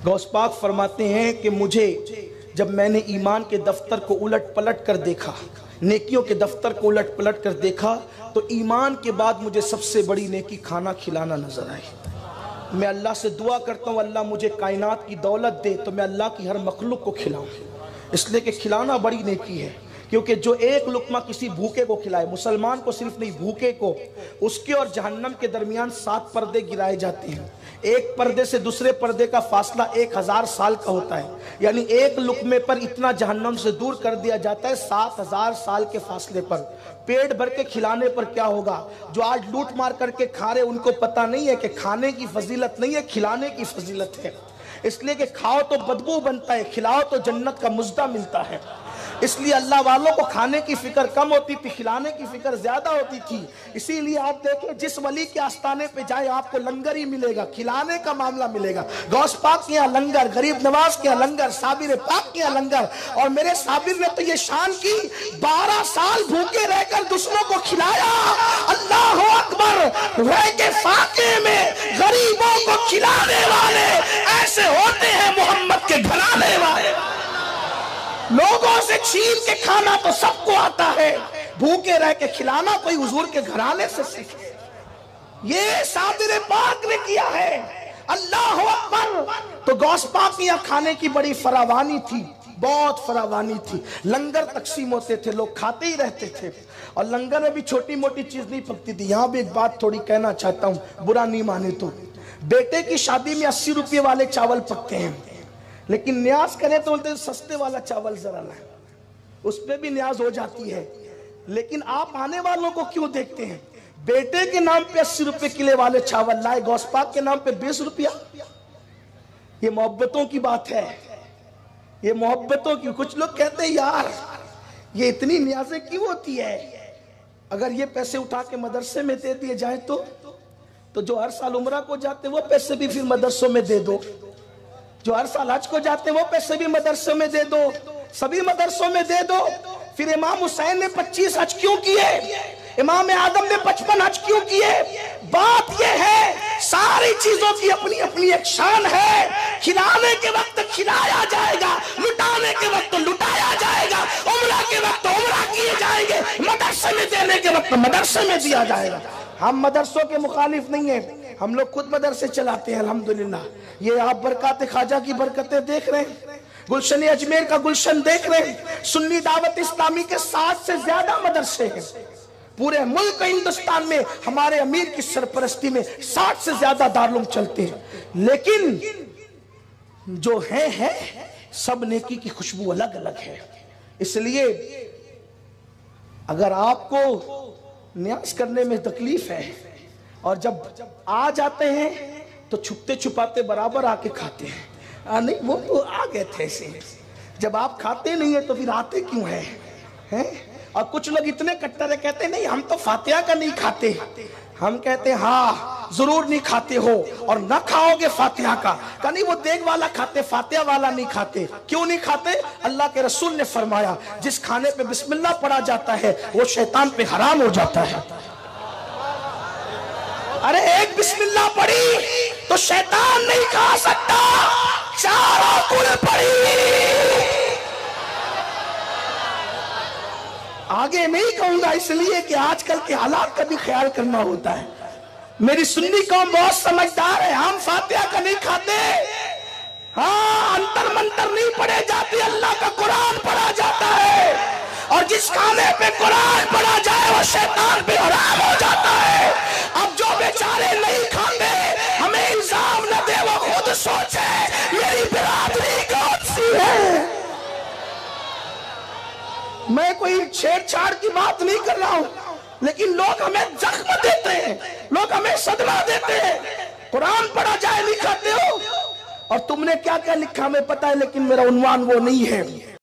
غوث پاک فرماتے ہیں کہ مجھے جب میں نے ایمان کے دفتر کو الٹ پلٹ کر دیکھا، نیکیوں کے دفتر کو الٹ پلٹ کر دیکھا، تو ایمان کے بعد مجھے سب سے بڑی نیکی کھانا کھلانا نظر آئی۔ میں اللہ سے دعا کرتا ہوں اللہ مجھے کائنات کی دولت دے تو میں اللہ کی ہر مخلوق کو کھلاؤں، اس لیے کہ کھلانا بڑی نیکی ہے، کیونکہ جو ایک لقمہ کسی بھوکے کو کھلائے، مسلمان کو صرف نہیں بھوکے کو، اس کے اور جہنم کے درمیان 7 پردے گرائے جاتے ہیں۔ ایک پردے سے دوسرے پردے کا فاصلہ 1000 سال کا ہوتا ہے، یعنی ایک لقمے پر اتنا جہنم سے دور کر دیا جاتا ہے 7000 سال کے فاصلے پر۔ پیٹ بھر کے کھلانے پر کیا ہوگا؟ جو آج لوٹ مار کر کے کھا رہے ان کو پتہ نہیں ہے کہ کھانے کی فضیلت نہیں ہے، کھلانے کی فضیلت ہے، اس لیے کہ کھاؤ تو بدبو بنتا ہے، کھلاؤ تو جنت کا مزدہ ملتا ہے۔ اس لیے اللہ والوں کو کھانے کی فکر کم ہوتی تھی، کھلانے کی فکر زیادہ ہوتی تھی۔ اسی لیے آپ دیکھیں جس ولی کے آستانے پہ جائے آپ کو لنگر ہی ملے گا، کھلانے کا معاملہ ملے گا۔ غوث پاک کے یہاں لنگر، غریب نواز کے یہاں لنگر، صابر پاک کے یہاں لنگر۔ اور میرے صابر نے تو یہ شان کی 12 سال بھوکے رہ کر دوسروں کو کھلایا۔ اللہ اکبر! رہ کے فاقے میں غریبوں کو کھلانے والے ایسے ہوتے ہیں محمد کے گھرانے والے۔ لوگوں سے چھین کے کھانا تو سب کو آتا ہے، بھوکے رہ کے کھلانا کوئی حضور کے گھرانے سے سیکھے۔ یہ صابر پاک نے کیا ہے۔ اللہ اکبر! تو غوث پاک یہاں کھانے کی بڑی فراوانی تھی، بہت فراوانی تھی۔ لنگر تقسیم ہوتے تھے، لوگ کھاتے ہی رہتے تھے، اور لنگر میں بھی چھوٹی موٹی چیز نہیں پکتی تھی۔ یہاں بھی ایک بات تھوڑی کہنا چاہتا ہوں، برا نہیں مانے تو۔ بیٹے کی شادی میں 80 روپے والے چاول پکتے ہیں، لیکن نیاز کریں تو بولتے ہیں سستے والا چاول ذرا لائیں، اس پہ بھی نیاز ہو جاتی ہے۔ لیکن آپ آنے والوں کو کیوں دیکھتے ہیں؟ بیٹے کے نام پہ 80 روپے کلے والے چاول لائے، غوث پاک کے نام پہ 20 روپیہ۔ یہ محبتوں کی بات ہے، یہ محبتوں کی۔ کچھ لوگ کہتے ہیں یار یہ اتنی نیازیں کیوں ہوتی ہے؟ اگر یہ پیسے اٹھا کے مدرسے میں دے دیے جائیں تو جو ہر سال عمرہ کو جاتے وہ پیسے بھی پھر مدرسوں میں دے دو، جو ہر سال حج کو جاتے وہ پیسے بھی مدرسوں میں دے دو، سبھی مدرسوں میں دے دو۔ پھر امام حسین نے 25 حج کیوں کیے؟ امام آدم نے 55 حج کیوں کیے؟ بات یہ ہے ساری چیزوں کی اپنی اپنی ایک شان ہے۔ کھلانے کے وقت کھلایا جائے گا، لٹانے کے وقت لٹایا جائے گا، عمرہ کے وقت عمرہ کیے جائیں گے، مدرسے میں دینے کے وقت مدرسے میں دیا جائے گا۔ ہم مدرسوں کے مخالف نہیں ہیں، ہم لوگ خود مدرسے چلاتے ہیں الحمدللہ۔ یہ آپ برکات خواجہ کی برکتیں دیکھ رہے ہیں، گلشن اجمیر کا گلشن دیکھ رہے ہیں۔ سنی دعوت اسلامی کے 60 سے زیادہ مدرسے ہیں پورے ملک ہندوستان میں، ہمارے امیر کی سرپرستی میں 60 سے زیادہ دارالعلوم چلتے ہیں، لیکن جو ہیں سب نیکی کی خوشبو الگ الگ ہے۔ اس لیے اگر آپ کو نیاز کرنے میں تکلیف ہے اور جب آ جاتے ہیں تو چھپتے چھپاتے برابر آ کے کھاتے ہیں، نہیں وہ تو آ گئے تھے ایسے، جب آپ کھاتے نہیں ہیں تو پھر آتے کیوں ہیں؟ اور کچھ لوگ اتنے کٹر ہے، کہتے ہیں نہیں ہم تو فاتحہ کا نہیں کھاتے، ہم کہتے ہیں ہاں ضرور نہیں کھاتے ہو اور نہ کھاؤ گے فاتحہ کا، کہ نہیں وہ دیگ والا کھاتے فاتحہ والا نہیں کھاتے۔ کیوں نہیں کھاتے؟ اللہ کے رسول نے فرمایا جس کھانے پہ بسم اللہ پڑھا جاتا ہے وہ شیطان پہ حرام ہو جاتا ہے۔ ارے ایک بسم اللہ پڑھی تو شیطان نہیں کھا سکتا، چاروں کل پڑھی۔ آگے نہیں کہوں گا اس لیے کہ آج کل کے حالات کا بھی خیال کرنا ہوتا ہے۔ میری سنی قوم بہت سمجھدار ہے، ہم فاتحہ کا نہیں کھاتے، ہاں انتر منتر نہیں پڑھے جاتے، اللہ کا قرآن پڑھا جاتا ہے، اور جس کھانے پہ قرآن پڑھا جائے وہ شیطان پہ حرام ہو جاتا ہے۔ اب جو بیچارے نہیں کھاتے ہمیں الزام نہ دے، وہ خود سوچے میری برادری کون سی ہے۔ میں کوئی چھیڑ چھاڑ کی بات نہیں کر رہا ہوں، لیکن لوگ ہمیں زخم دیتے ہیں، لوگ ہمیں صدمہ دیتے ہیں۔ قرآن پڑھا جائے نہیں کھاتے ہو، اور تم نے کیا کیا لکھا ہمیں پتا ہے، لیکن میرا عنوان وہ نہیں ہے۔